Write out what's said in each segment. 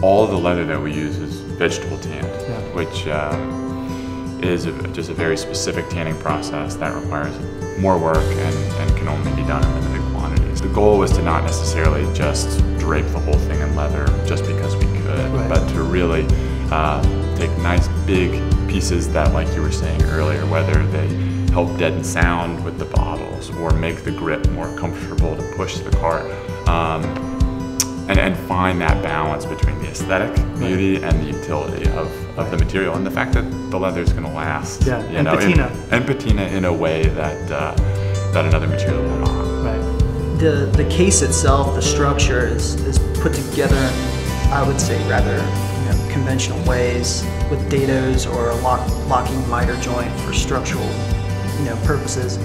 all of the leather that we use is vegetable tanned, which is just a very specific tanning process that requires more work and can only be done in limited quantities. The goal was to not necessarily just drape the whole thing in leather just because we could, but to really take nice big pieces that, like you were saying earlier, whether they help deaden sound with the bottles or make the grip more comfortable to push the cart, and find that balance between the aesthetic beauty and the utility of the material and the fact that the leather is going to last. Yeah, and patina. And patina in a way that that another material will not. Right. The case itself, the structure is put together in, I would say, rather conventional ways with dados or a locking miter joint for structural purposes.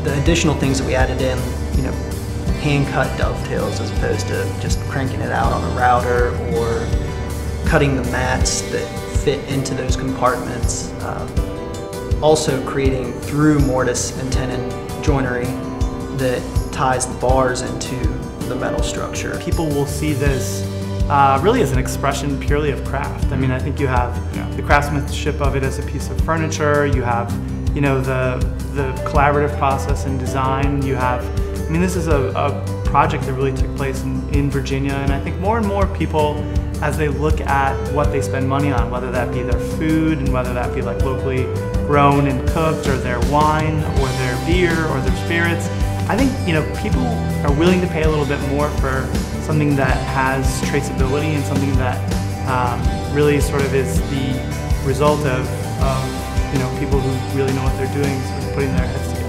The additional things that we added in, hand-cut dovetails as opposed to just cranking it out on a router or cutting the mats that fit into those compartments. Also creating through mortise and tenon joinery that ties the bars into the metal structure. People will see this really as an expression purely of craft. I mean, I think you have the craftsmanship of it as a piece of furniture. You have, the collaborative process in design. You have, this is a project that really took place in Virginia, and I think more and more people, as they look at what they spend money on, whether that be their food and whether that be like locally grown and cooked, or their wine or their beer or their spirits, I think people are willing to pay a little bit more for something that has traceability and something that really sort of is the result of people who really know what they're doing, sort of putting their heads together.